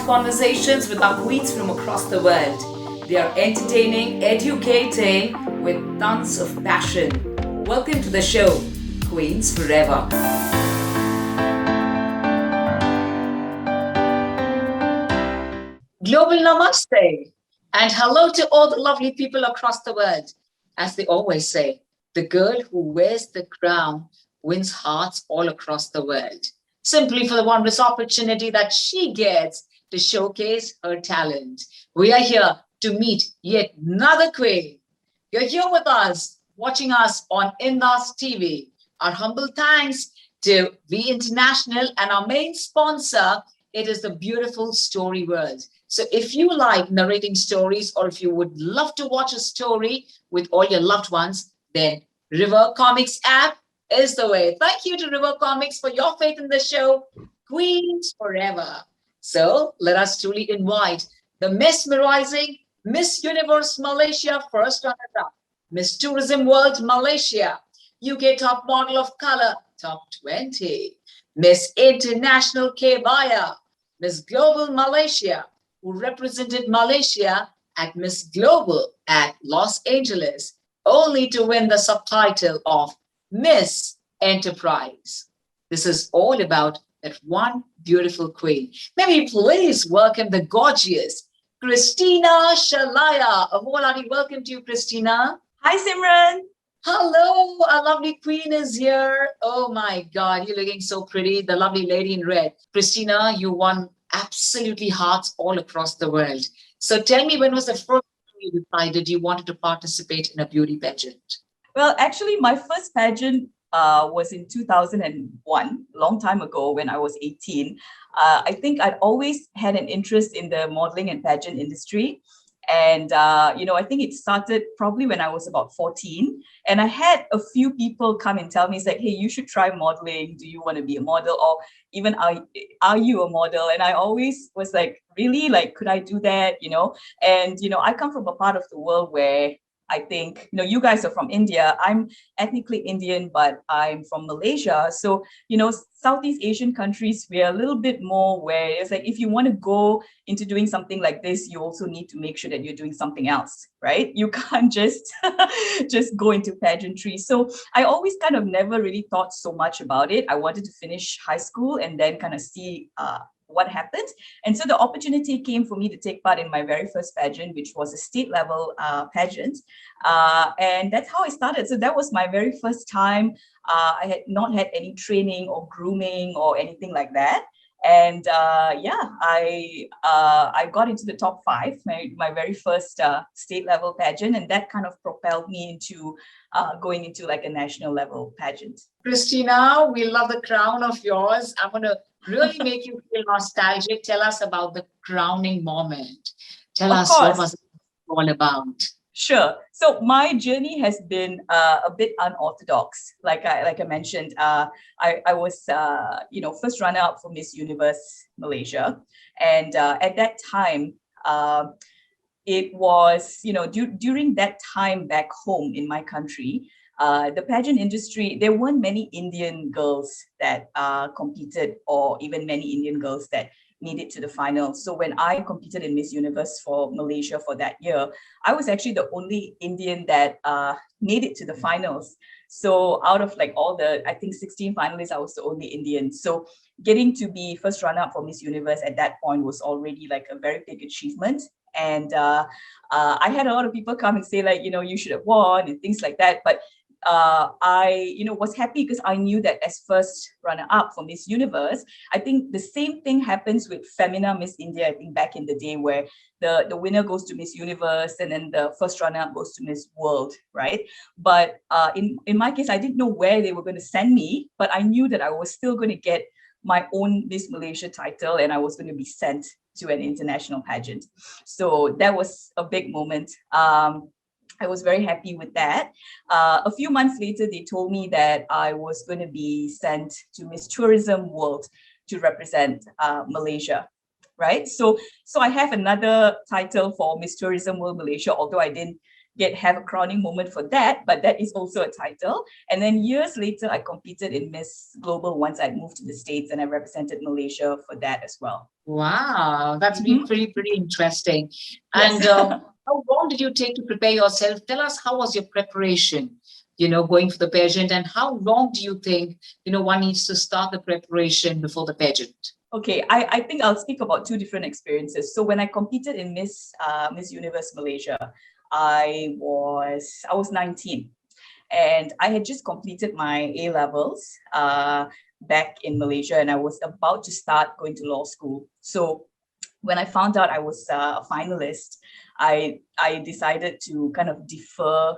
conversations with our queens from across the world. They are entertaining, educating with tons of passion. Welcome to the show, Queens Forever. Global Namaste and hello to all the lovely people across the world. As they always say, the girl who wears the crown wins hearts all across the world, simply for the wondrous opportunity that she gets to showcase her talent. We are here to meet yet another queen. You're here with us, watching us on IndusTV. Our humble thanks to V International and our main sponsor. It is the beautiful Story World. So if you like narrating stories, or if you would love to watch a story with all your loved ones, then River Comics app is the way. Thank you to River Comics for your faith in the show, Queens Forever. So let us truly invite the mesmerizing Miss Universe Malaysia first runner-up, Miss Tourism World Malaysia, UK Top Model of Color, Top 20, Miss International Chelliah, Miss Global Malaysia, who represented Malaysia at Miss Global at Los Angeles, only to win the subtitle of Miss Enterprise. This is all about that one beautiful queen. May we please welcome the gorgeous Christina Chelliah. A whole hearty welcome to you, Christina. Hi, Simran. Hello, our lovely queen is here. Oh my God, you're looking so pretty. The lovely lady in red. Christina, you won absolutely hearts all across the world. So tell me, when was the first time you decided you wanted to participate in a beauty pageant? Well, actually, my first pageant was in 2001, a long time ago when I was 18. I think I'd always had an interest in the modeling and pageant industry. And, I think it started probably when I was about 14. And I had a few people come and tell me, it's like, hey, you should try modeling. Do you want to be a model? Or even, are you a model? And I always was like, really? Like, could I do that? And, I come from a part of the world where I think, you guys are from India. I'm ethnically Indian, but I'm from Malaysia. So, Southeast Asian countries, we're a little bit more where it's like, if you want to go into doing something like this, you also need to make sure that you're doing something else, right? You can't just go into pageantry. So I always kind of never really thought so much about it. I wanted to finish high school and then kind of see what happened. And so the opportunity came for me to take part in my very first pageant, which was a state level pageant. And that's how I started. So that was my very first time. I had not had any training or grooming or anything like that. And I got into the top 5, my very first state level pageant. And that kind of propelled me into going into like a national level pageant. Christina, we love the crown of yours. I'm going to really make you feel nostalgic. Tell us about the crowning moment. Tell us what was it all about. Sure. So my journey has been a bit unorthodox. Like I mentioned, I was first runner up for Miss Universe Malaysia, and at that time, it was during that time back home in my country. The pageant industry, there weren't many Indian girls that competed, or even many Indian girls that made it to the final. So when I competed in Miss Universe for Malaysia for that year, I was actually the only Indian that made it to the finals. So out of like all the, I think 16 finalists, I was the only Indian. So getting to be first runner up for Miss Universe at that point was already like a very big achievement. And I had a lot of people come and say like, you should have won and things like that. But I was happy because I knew that as first runner-up for Miss Universe, I think the same thing happens with Femina Miss India, I think back in the day, where the winner goes to Miss Universe and then the first runner-up goes to Miss World, right? But in my case, I didn't know where they were going to send me, but I knew that I was still going to get my own Miss Malaysia title and I was going to be sent to an international pageant. So that was a big moment. I was very happy with that. A few months later, they told me that I was going to be sent to Miss Tourism World to represent Malaysia, right? So I have another title for Miss Tourism World Malaysia, although I didn't have a crowning moment for that, but that is also a title. And then years later, I competed in Miss Global once I moved to the States, and I represented Malaysia for that as well. Wow, that's been pretty interesting. Yes. And how long did you take to prepare yourself? Tell us, how was your preparation, going for the pageant, and how long do you think, one needs to start the preparation before the pageant? Okay, I think I'll speak about two different experiences. So when I competed in Miss Universe Malaysia, I was 19, and I had just completed my A levels back in Malaysia, and I was about to start going to law school. So when I found out I was a finalist, I decided to kind of defer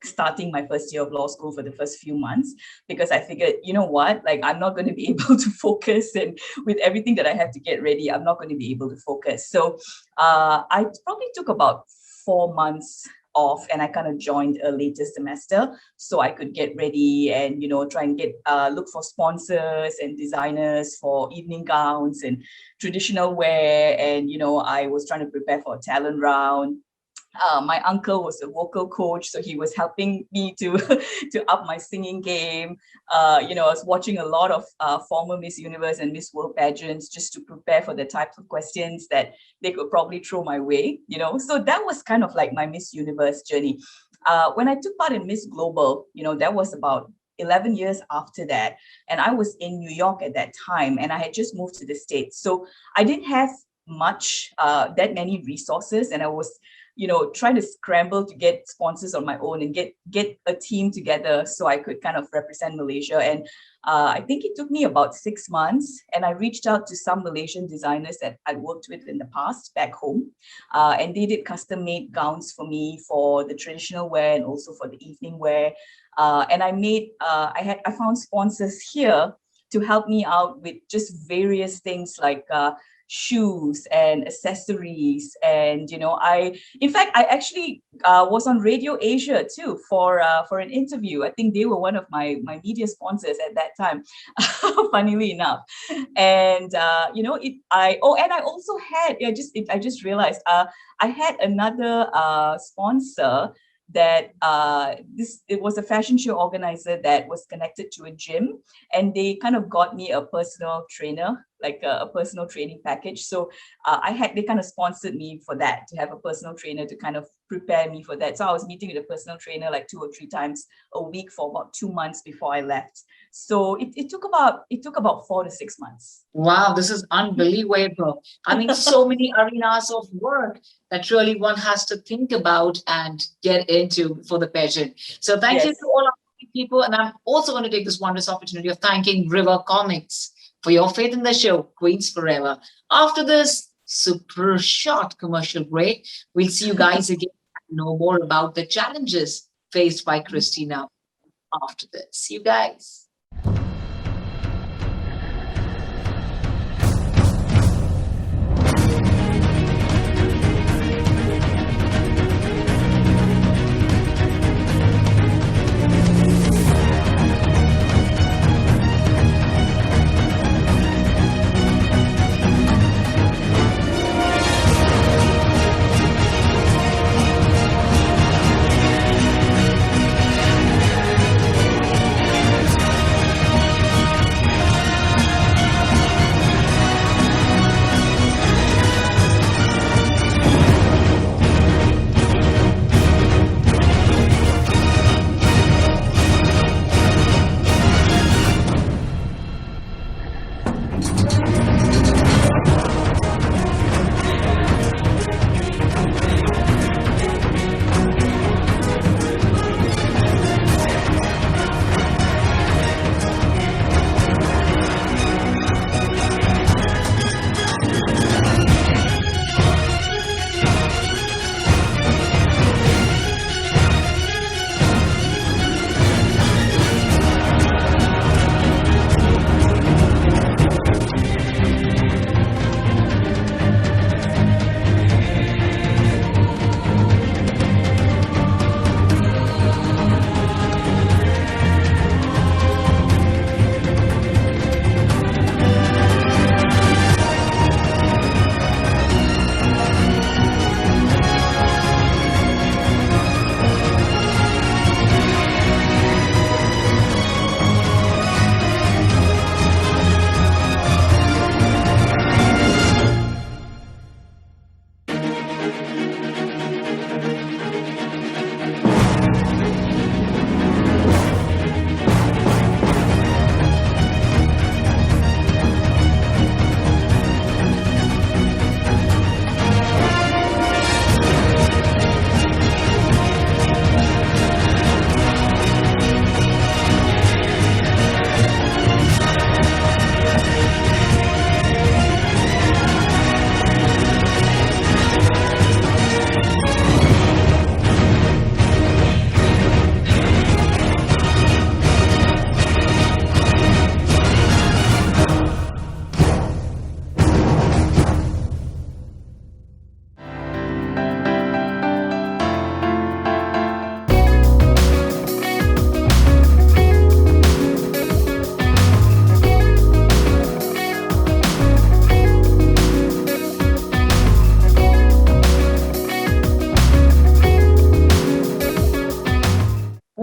starting my first year of law school for the first few months, because I figured, you know what, like, I'm not going to be able to focus, and with everything that I have to get ready, I'm not going to be able to focus. So I probably took about 4 months off, and I kind of joined a later semester so I could get ready and try and get look for sponsors and designers for evening gowns and traditional wear, and I was trying to prepare for a talent round. My uncle was a vocal coach, so he was helping me to up my singing game. I was watching a lot of former Miss Universe and Miss World pageants just to prepare for the types of questions that they could probably throw my way. So that was kind of like my Miss Universe journey. When I took part in Miss Global, that was about 11 years after that, and I was in New York at that time, and I had just moved to the States, so I didn't have much that many resources, and I was trying to scramble to get sponsors on my own and get a team together so I could kind of represent Malaysia. And I think it took me about 6 months, and I reached out to some Malaysian designers that I'd worked with in the past back home, and they did custom made gowns for me for the traditional wear and also for the evening wear. And I found sponsors here to help me out with just various things like shoes and accessories. And I actually was on Radio Asia too for an interview. I think they were one of my media sponsors at that time, funnily enough. And I also had, I just realized I had another sponsor that it was a fashion show organizer that was connected to a gym, and they kind of got me a personal trainer, like a personal training package. So they kind of sponsored me for that, to have a personal trainer to kind of prepare me for that. So I was meeting with a personal trainer like 2 or 3 times a week for about 2 months before I left. So it took about 4 to 6 months. Wow, this is unbelievable. I mean, so many arenas of work that really one has to think about and get into for the pageant. So thank you to all our people. And I'm also going to take this wondrous opportunity of thanking River Comics for your faith in the show, Queens Forever. After this super short commercial break, we'll see you guys again and know more about the challenges faced by Christina after this. See you guys.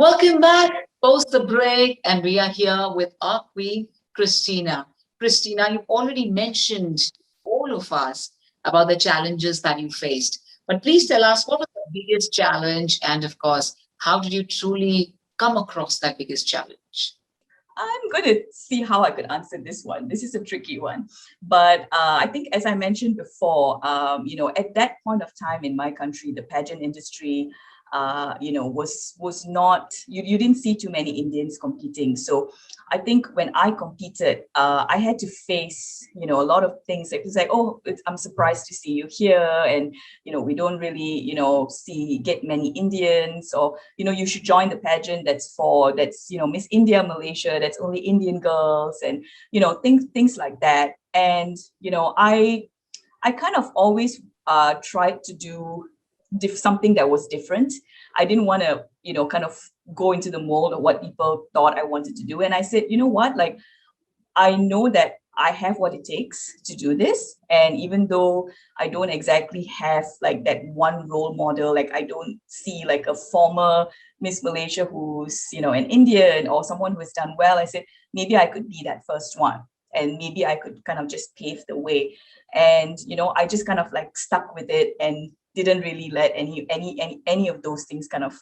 Welcome back post the break, and we are here with our queen, Christina. Christina, you've already mentioned all of us about the challenges that you faced. But please tell us, what was the biggest challenge? And of course, how did you truly come across that biggest challenge? I'm going to see how I could answer this one. This is a tricky one. But I think, as I mentioned before, at that point of time in my country, the pageant industry, was not, you didn't see too many Indians competing. So I think when I competed, I had to face, a lot of things. It was like, oh, I'm surprised to see you here. And, we don't really, get many Indians, or, you should join the pageant that's Miss India, Malaysia, that's only Indian girls, and, things like that. And, I kind of always tried to do something that was different. I didn't want to, kind of go into the mold of what people thought I wanted to do. And I said, you know what, like, I know that I have what it takes to do this. And even though I don't exactly have like that one role model, like I don't see like a former Miss Malaysia who's, an Indian or someone who has done well, I said, maybe I could be that first one. And maybe I could kind of just pave the way. And, I just kind of like stuck with it and didn't really let any of those things kind of,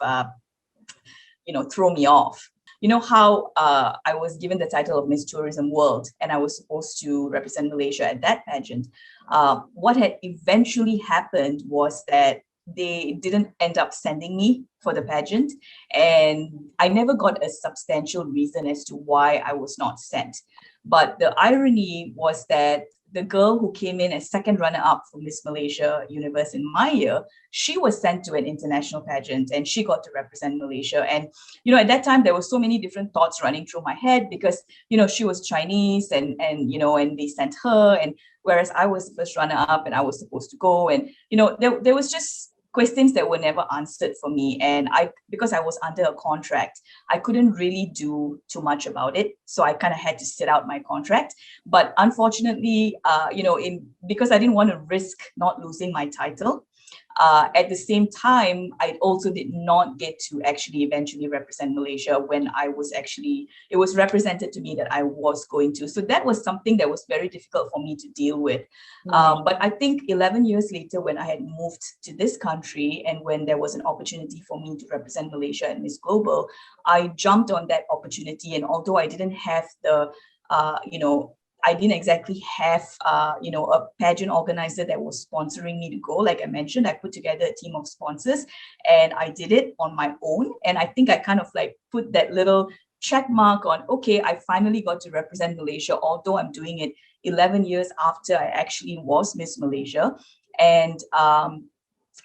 throw me off. You know how I was given the title of Miss Tourism World, and I was supposed to represent Malaysia at that pageant. What had eventually happened was that they didn't end up sending me for the pageant, and I never got a substantial reason as to why I was not sent. But the irony was that the girl who came in as second runner-up for Miss Malaysia Universe in my year, she was sent to an international pageant and she got to represent Malaysia. And, at that time, there were so many different thoughts running through my head because, she was Chinese and they sent her. And whereas I was the first runner-up and I was supposed to go. And, there was just questions that were never answered for me. And because I was under a contract, I couldn't really do too much about it. So I kind of had to sit out my contract. But unfortunately, because I didn't want to risk not losing my title, at the same time, I also did not get to actually eventually represent Malaysia when it was represented to me that I was going to. So that was something that was very difficult for me to deal with. But I think 11 years later, when I had moved to this country and when there was an opportunity for me to represent Malaysia at Miss Global, I jumped on that opportunity. And although I didn't have I didn't exactly have, a pageant organizer that was sponsoring me to go. Like I mentioned, I put together a team of sponsors and I did it on my own. And I think I kind of like put that little check mark on, okay, I finally got to represent Malaysia, although I'm doing it 11 years after I actually was Miss Malaysia. And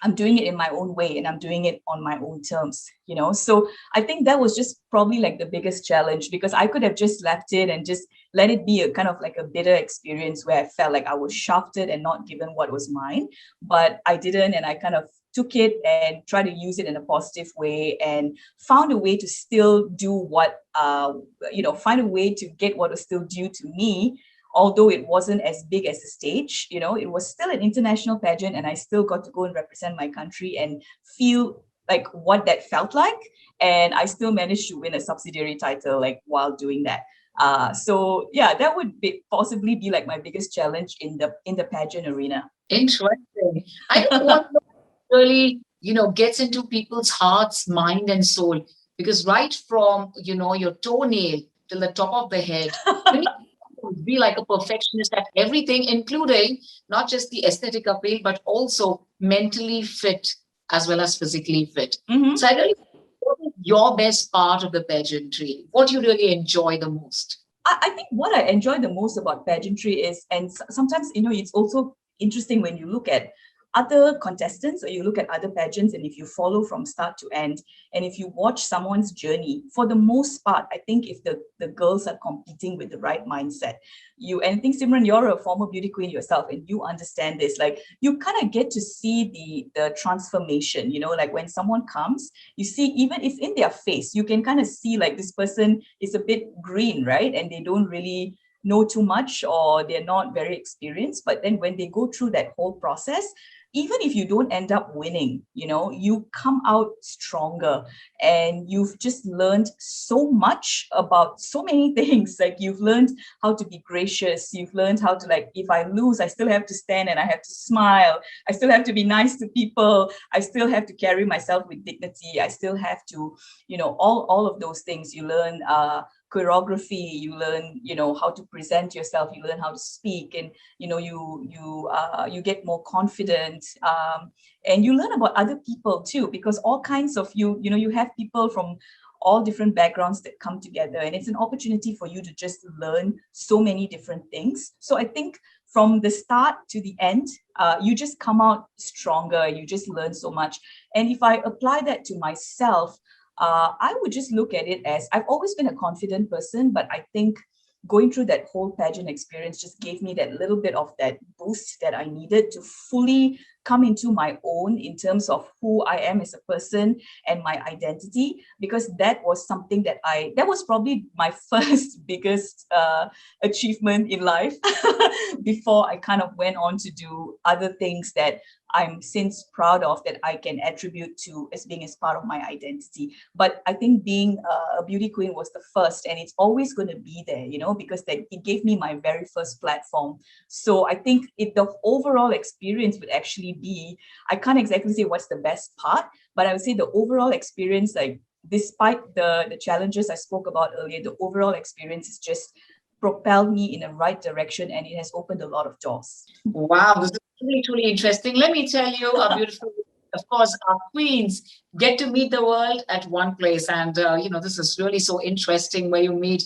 I'm doing it in my own way and I'm doing it on my own terms, So I think that was just probably like the biggest challenge, because I could have just left it and just let it be a kind of like a bitter experience where I felt like I was shafted and not given what was mine. But I didn't, and I kind of took it and tried to use it in a positive way and found a way to still do find a way to get what was still due to me. Although it wasn't as big as a stage, it was still an international pageant and I still got to go and represent my country and feel like what that felt like. And I still managed to win a subsidiary title like while doing that. So yeah, that would possibly be like my biggest challenge in the pageant arena. Interesting. I don't want to really, gets into people's hearts, mind, and soul, because right from, your toenail till the top of the head, you need to be like a perfectionist at everything, including not just the aesthetic appeal, but also mentally fit as well as physically fit. Mm-hmm. So I really, what is your best part of the pageantry? What do you really enjoy the most? I think what I enjoy the most about pageantry is, and sometimes, it's also interesting when you look at other contestants or you look at other pageants, and if you follow from start to end, and if you watch someone's journey, for the most part, I think if the girls are competing with the right mindset, and I think, Simran, you're a former beauty queen yourself, and you understand this, like you kind of get to see the transformation, like when someone comes, you see, even if in their face, you can kind of see like this person is a bit green, right? And they don't really know too much or they're not very experienced. But then when they go through that whole process, even if you don't end up winning, you come out stronger, and you've just learned so much about so many things. Like, you've learned how to be gracious. You've learned how to, like, if I lose, I still have to stand and I have to smile. I still have to be nice to people. I still have to carry myself with dignity. I still have to, all of those things. You learn choreography, you learn, how to present yourself, you learn how to speak, and you get more confident, and you learn about other people too, because all kinds of you have people from all different backgrounds that come together, and it's an opportunity for you to just learn so many different things. So I think from the start to the end, you just come out stronger. You just learn so much. And if I apply that to myself, I would just look at it as, I've always been a confident person, but I think going through that whole pageant experience just gave me that little bit of that boost that I needed to fully come into my own in terms of who I am as a person and my identity, because that was something that was probably my first biggest achievement in life before I kind of went on to do other things that I'm since proud of, that I can attribute to as being as part of my identity. But I think being a beauty queen was the first, and it's always going to be there, because it gave me my very first platform. So I think the overall experience would actually be, I can't exactly say what's the best part, but I would say the overall experience, like, despite the challenges I spoke about earlier, the overall experience is just propelled me in the right direction, and it has opened a lot of doors. Wow, this is really, truly interesting. Let me tell you, our beautiful, of course, our queens get to meet the world at one place. And, this is really so interesting, where you meet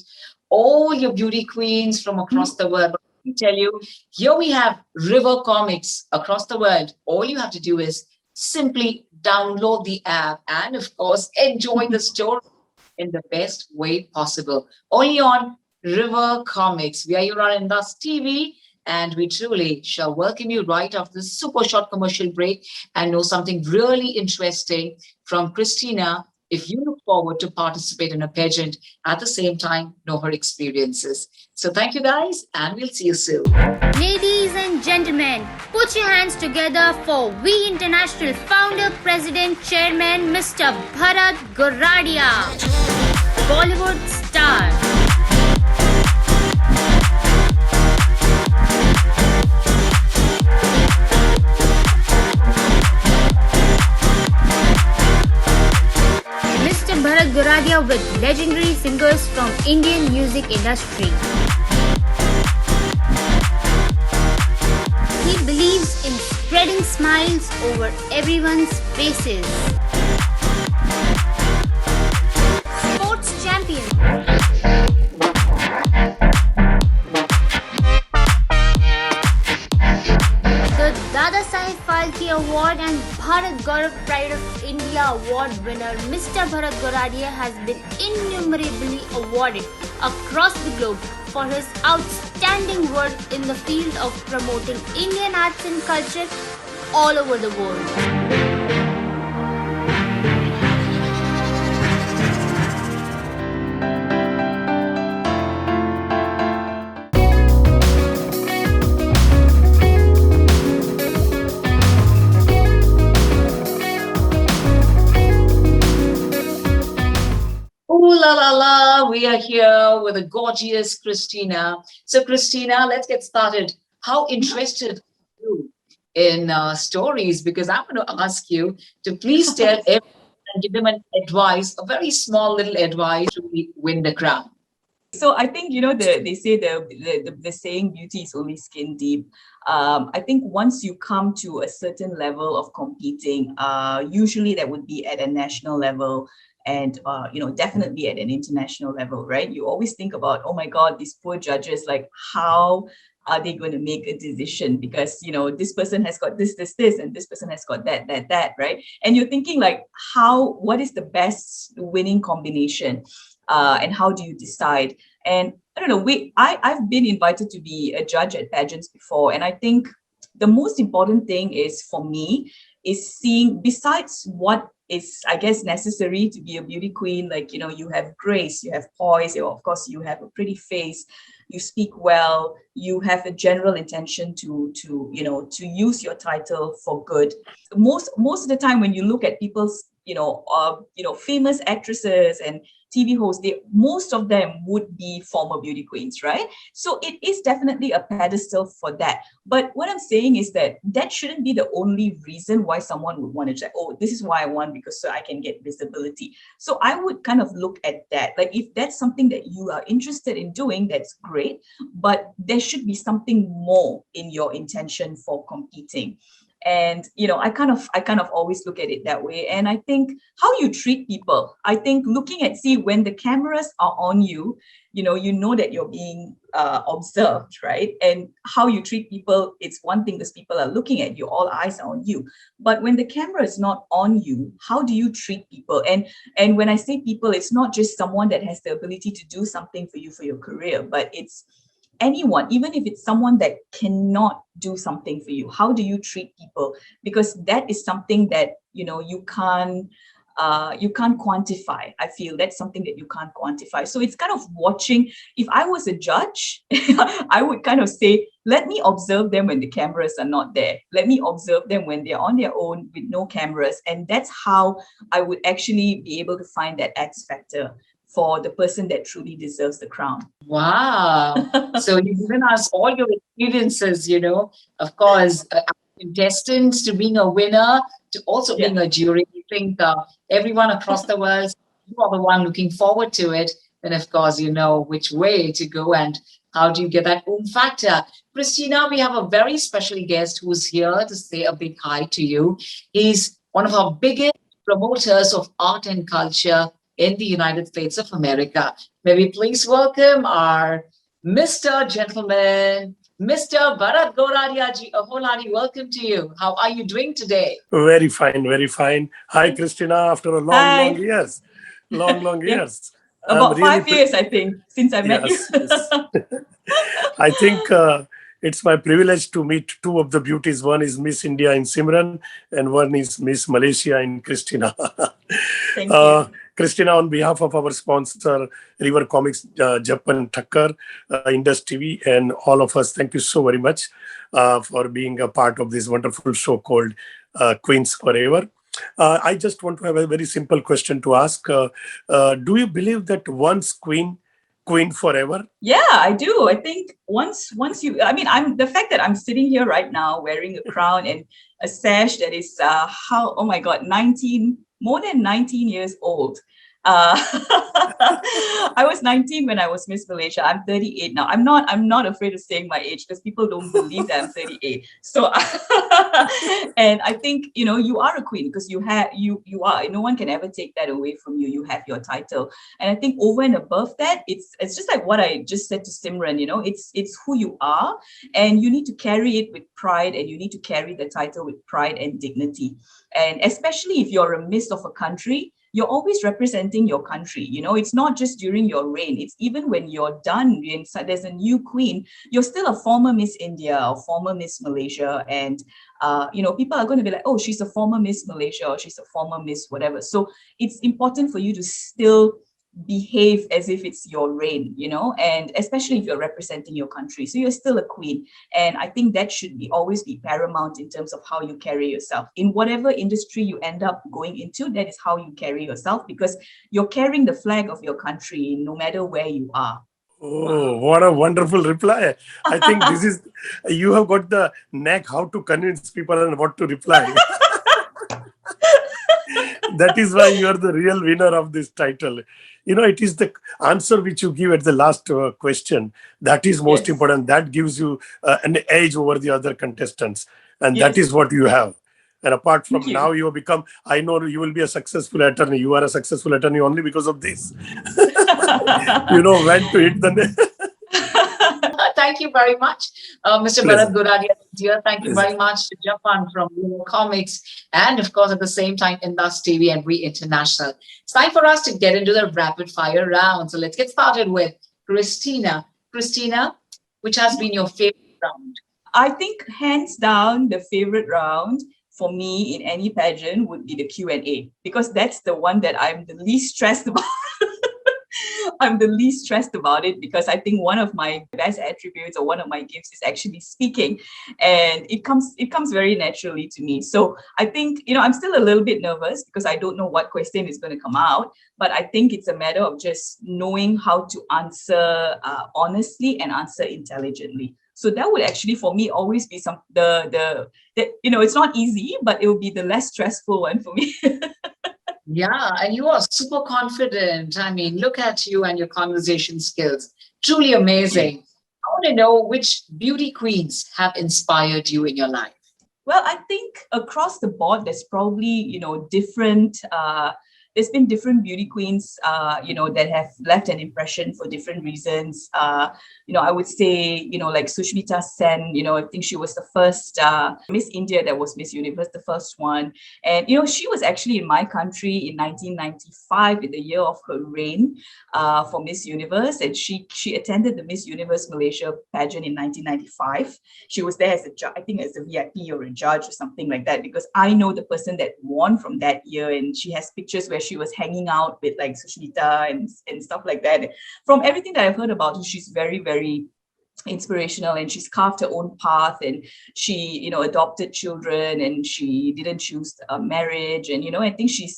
all your beauty queens from across the world. But let me tell you, here we have River Comics across the world. All you have to do is simply download the app and, of course, enjoy the story in the best way possible. Only on River Comics. We are here on IndusTV, and we truly shall welcome you right after this super short commercial break and know something really interesting from Christina. If you look forward to participate in a pageant, at the same time, know her experiences. So thank you, guys, and we'll see you soon. Ladies and gentlemen, put your hands together for We International Founder, President, Chairman, Mr. Bharat Goradia, Bollywood star. Bharat Goradia with legendary singers from Indian music industry. He believes in spreading smiles over everyone's faces. Sports champion. The Dada Saheb Phalke Award and Bharat Gaurav Pride of India Award winner Mr. Bharat Goradia has been innumerably awarded across the globe for his outstanding work in the field of promoting Indian arts and culture all over the world. La la la, we are here with a gorgeous Christina. So Christina, let's get started. How interested are you in stories? Because I'm going to ask you to please tell everyone and give them an advice, a very small little advice to win the crown. So I think, they say the saying, beauty is only skin deep. I think once you come to a certain level of competing, usually that would be at a national level, and definitely at an international level, right? You always think about, oh my God, these poor judges, like, how are they going to make a decision? Because this person has got this, and this person has got that, right? And you're thinking, like, what is the best winning combination, and how do you decide? And I don't know, I've been invited to be a judge at pageants before, and I think the most important thing is, for me, is seeing, besides what I guess, necessary to be a beauty queen. Like, you know, you have grace, you have poise, of course, you have a pretty face, you speak well, you have a general intention to you know, to use your title for good. Most of the time when you look at people's, you know, famous actresses and TV hosts, most of them would be former beauty queens, right? So it is definitely a pedestal for that. But what I'm saying is that shouldn't be the only reason why someone would want to check, oh, this is why I want, because so I can get visibility. So I would kind of look at that. Like, if that's something that you are interested in doing, that's great. But there should be something more in your intention for competing. And, you know, I kind of always look at it that way. And I think how you treat people, I think looking at, see, when the cameras are on you, you know that you're being observed, right? And how you treat people, it's one thing because people are looking at you, all eyes are on you. But when the camera is not on you, how do you treat people? And when I say people, it's not just someone that has the ability to do something for you for your career, but it's anyone, even if it's someone that cannot do something for you. How do you treat people? Because that is something that, you know, you can't quantify. I feel that's something that you can't quantify. So it's kind of watching. If I was a judge, I would kind of say, let me observe them when the cameras are not there. Let me observe them when they're on their own with no cameras. And that's how I would actually be able to find that X factor for the person that truly deserves the crown. Wow. So you've given us all your experiences, you know, of course, contestants to being a winner, to also being a jury. I think everyone across the world, you are the one looking forward to it. Then, of course, you know which way to go and how do you get that factor. Christina, we have a very special guest who's here to say a big hi to you. He's one of our biggest promoters of art and culture in the United States of America. May we please welcome our Mr. Gentleman, Mr. Bharat Goradia ji. Aholani, welcome to you. How are you doing today? Very fine, very fine. Hi, Christina, after a long years. Long years. About really 5 years, I think, since I met you. Yes. I think it's my privilege to meet two of the beauties. One is Miss India in Simran, and one is Miss Malaysia in Christina. Thank you. Christina, on behalf of our sponsor, River Comics, Japan Thakkar, IndusTV, and all of us, thank you so very much for being a part of this wonderful show called Queens Forever. I just want to have a very simple question to ask. Do you believe that once queen forever? Yeah, I do. I think once you, I mean, the fact that I'm sitting here right now wearing a crown and a sash that is oh my God, more than 19 years old. I was 19 when I was Miss Malaysia. I'm 38 now. I'm not afraid of saying my age because people don't believe that I'm 38. So, and I think, you know, you are a queen because you are. No one can ever take that away from you. You have your title, and I think over and above that, it's just like what I just said to Simran. You know, it's who you are, and you need to carry it with pride, and you need to carry the title with pride and dignity. And especially if you're a miss of a country, you're always representing your country. You know, it's not just during your reign. It's even when you're done, there's a new queen, you're still a former Miss India or former Miss Malaysia. And, you know, people are going to be like, oh, she's a former Miss Malaysia or she's a former Miss whatever. So it's important for you to still behave as if it's your reign, you know, and especially if you're representing your country. So you're still a queen. And I think that should always be paramount in terms of how you carry yourself. In whatever industry you end up going into, that is how you carry yourself, because you're carrying the flag of your country no matter where you are. Oh, what a wonderful reply. I think you have got the knack how to convince people and what to reply. That is why you are the real winner of this title. You know, it is the answer which you give at the last question that is most important. That gives you an edge over the other contestants. And that is what you have. And apart from now, you have become, I know you will be a successful attorney. You are a successful attorney only because of this. You know when to hit the net. Thank you very much, Mr. Bharat Goradia. Dear, thank you very much to Japan from Global Comics, and of course at the same time IndusTV and We International. It's time for us to get into the rapid fire round. So let's get started with Christina. Christina, which has been your favorite round? I think hands down the favorite round for me in any pageant would be the Q&A, because that's the one that I'm the least stressed about. I'm the least stressed about it, because I think one of my best attributes or one of my gifts is actually speaking, and it comes very naturally to me. So I think, I'm still a little bit nervous because I don't know what question is going to come out, but I think it's a matter of just knowing how to answer honestly and answer intelligently. So that would actually, for me, always be it's not easy, but it will be the less stressful one for me. Yeah, and you are super confident. I mean, look at you and your conversation skills. Truly amazing. I want to know which beauty queens have inspired you in your life. Well, I think across the board, there's probably, different, there's been different beauty queens, that have left an impression for different reasons. I would say, like Sushmita Sen, I think she was the first Miss India that was Miss Universe, the first one. And, she was actually in my country in 1995, in the year of her reign for Miss Universe. And she attended the Miss Universe Malaysia pageant in 1995. She was there as I think as a VIP or a judge or something like that, because I know the person that won from that year, and she has pictures where she was hanging out with like Sushmita and stuff like that. From everything that I've heard about her, she's very, very inspirational, and she's carved her own path, and she, adopted children, and she didn't choose marriage. And, I think she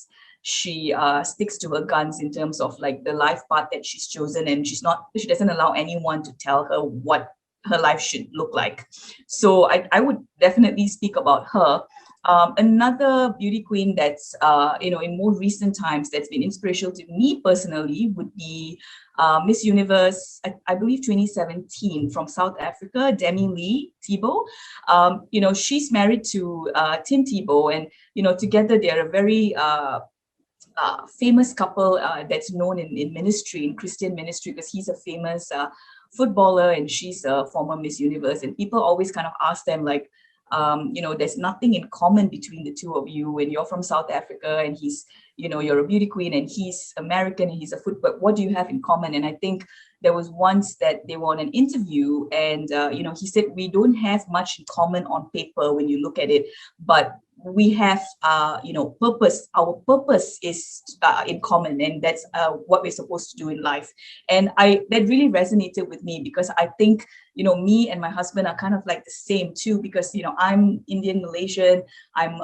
sticks to her guns in terms of like the life path that she's chosen, and she doesn't allow anyone to tell her what her life should look like. So I would definitely speak about her. Another beauty queen that's, in more recent times that's been inspirational to me personally would be Miss Universe, I believe 2017 from South Africa, Demi Lee Thibault. She's married to Tim Thibault, and, together they're a very famous couple that's known in ministry, in Christian ministry, because he's a famous footballer and she's a former Miss Universe. And people always kind of ask them like, there's nothing in common between the two of you, and you're from South Africa and he's, you're a beauty queen and he's American and he's a footballer. What do you have in common? And I think there was once that they were on an interview and, he said, we don't have much in common on paper when you look at it, but we have, purpose. Our purpose is in common, and that's what we're supposed to do in life. And that really resonated with me, because I think, me and my husband are kind of like the same too, because, I'm Indian Malaysian, I'm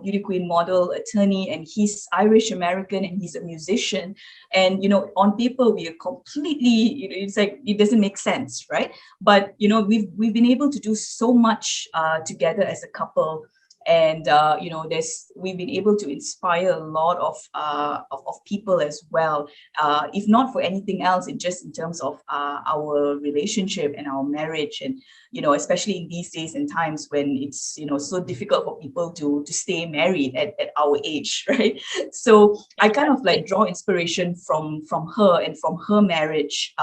beauty queen, model, attorney, and he's Irish American and he's a musician. And, on paper, we are completely, it's like, it doesn't make sense, right? But, we've been able to do so much together as a couple. And we've been able to inspire a lot of people as well, if not for anything else, just in terms of our relationship and our marriage, and especially in these days and times when it's so difficult for people to stay married at our age, right? So I kind of like draw inspiration from her and from her marriage.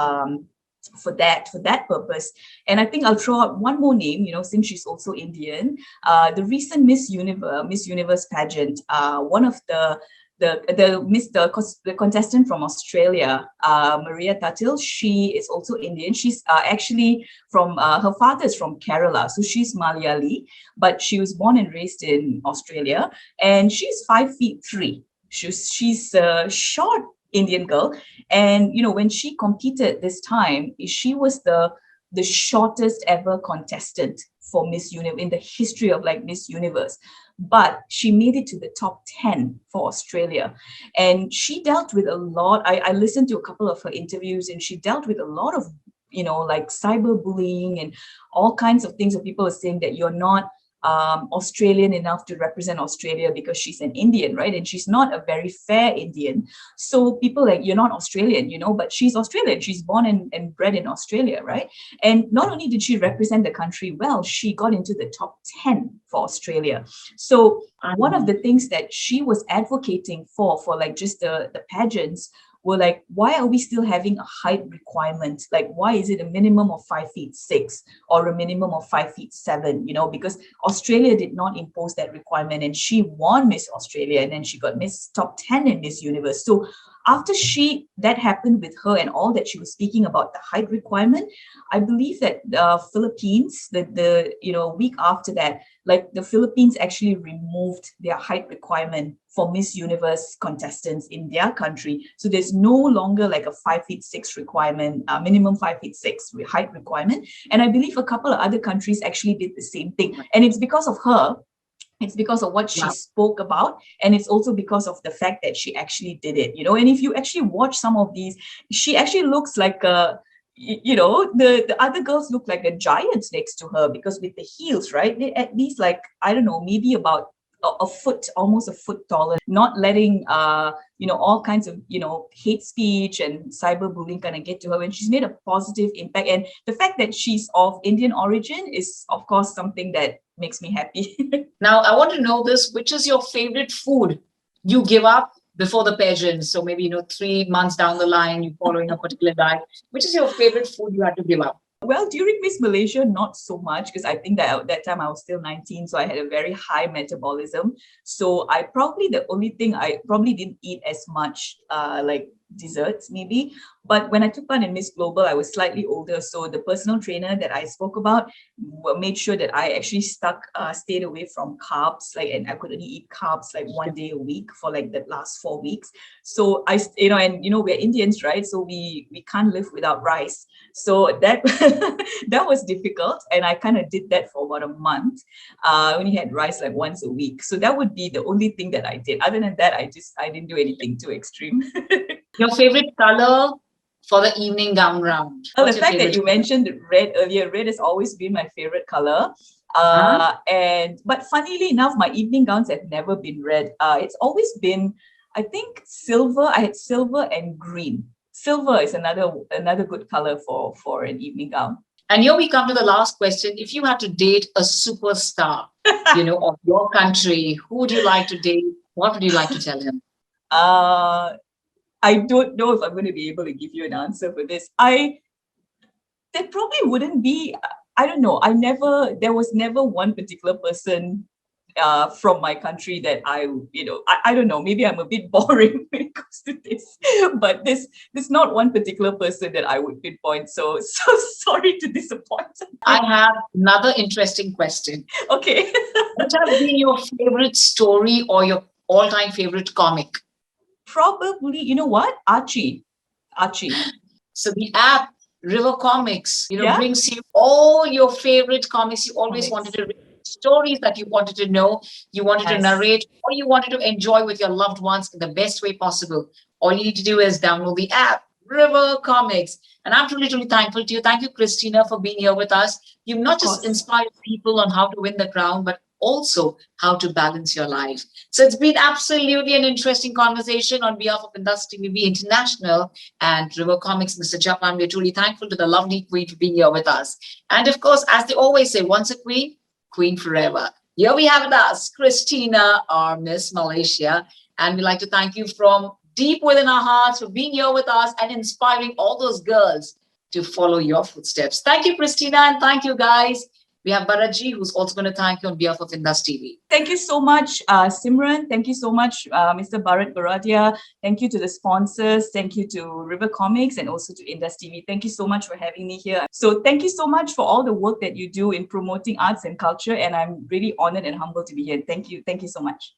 For that purpose. And I think I'll throw out one more name, since she's also Indian. The recent Miss Universe pageant, one of the contestant from Australia, Maria Tatil, she is also Indian. She's actually from, her father is from Kerala, so she's Malayali, but she was born and raised in Australia, and she's 5'3". She's a short Indian girl. And, when she competed this time, she was the shortest ever contestant for Miss Universe in the history of like Miss Universe. But she made it to the top 10 for Australia. And she dealt with a lot. I listened to a couple of her interviews, and she dealt with a lot of, like cyberbullying and all kinds of things, where people are saying that you're not Australian enough to represent Australia because she's an Indian, right? And she's not a very fair Indian. So people like, you're not Australian, but she's Australian. She's born and bred in Australia, right? And not only did she represent the country well, she got into the top 10 for Australia. So one of the things that she was advocating for like just the pageants were like, why are we still having a height requirement? Like, why is it a minimum of 5'6" or a minimum of 5'7"? Because Australia did not impose that requirement, and she won Miss Australia, and then she got Miss Top 10 in Miss Universe. So after that happened with her and all that she was speaking about the height requirement, I believe that the Philippines, the week after that, like the Philippines actually removed their height requirement for Miss Universe contestants in their country. So there's no longer like a 5'6" requirement, minimum 5'6" height requirement. And I believe a couple of other countries actually did the same thing. And it's because of her. It's because of what she spoke about, and it's also because of the fact that she actually did it, and if you actually watch some of these, she actually looks like the other girls look like a giant next to her, because with the heels, right, they at least, like, I don't know, maybe about a foot, almost a foot taller, not letting all kinds of hate speech and cyberbullying kind of get to her, and she's made a positive impact. And the fact that she's of Indian origin is, of course, something that makes me happy. Now, I want to know this, which is your favorite food you give up before the pageant? So maybe 3 months down the line, you're following a particular diet. Which is your favorite food you had to give up? Well, during Miss Malaysia, not so much, because I think that at that time I was still 19, so I had a very high metabolism. So the only thing I probably didn't eat as much, like desserts maybe. But when I took part in Miss Global, I was slightly older. So the personal trainer that I spoke about made sure that I actually stayed away from carbs, and I could only eat carbs like 1 day a week for like the last 4 weeks. So we're Indians, right? So we can't live without rice. So that that was difficult. And I kind of did that for about a month. I only had rice like once a week. So that would be the only thing that I did. Other than that, I didn't do anything too extreme. Your favorite color for the evening gown round? Well, the fact that you mentioned red earlier, red has always been my favorite color. But funnily enough, my evening gowns have never been red. It's always been, I think, silver. I had silver and green. Silver is another good color for an evening gown. And here we come to the last question. If you had to date a superstar, of your country, who would you like to date? What would you like to tell him? I don't know if I'm going to be able to give you an answer for this. There probably wouldn't be, I don't know. There was never one particular person from my country that I don't know, maybe I'm a bit boring when it comes to this, but there's not one particular person that I would pinpoint. So sorry to disappoint. I have another interesting question. Okay. What has been your favorite story or your all-time favorite comic? Probably, you know what? Archie. So the app River Comics, brings you all your favorite comics you always wanted to read, stories that you wanted to know, you wanted to narrate, or you wanted to enjoy with your loved ones in the best way possible. All you need to do is download the app, River Comics. And I'm truly, truly thankful to you. Thank you, Christina, for being here with us. You've not just inspired people on how to win the crown, but also how to balance your life. So it's been absolutely an interesting conversation on behalf of IndusTV International and River Comics, Mr. Japan. We're truly thankful to the lovely Queen for being here with us. And of course, as they always say, once a queen, queen forever. Here we have with us Christina, our Miss Malaysia. And we'd like to thank you from deep within our hearts for being here with us and inspiring all those girls to follow your footsteps. Thank you, Christina, and thank you, guys. We have Bharat, who's also going to thank you on behalf of IndusTV. Thank you so much, Simran. Thank you so much, Mr. Bharat Goradia. Thank you to the sponsors. Thank you to River Comics and also to IndusTV. Thank you so much for having me here. So thank you so much for all the work that you do in promoting arts and culture. And I'm really honored and humbled to be here. Thank you. Thank you so much.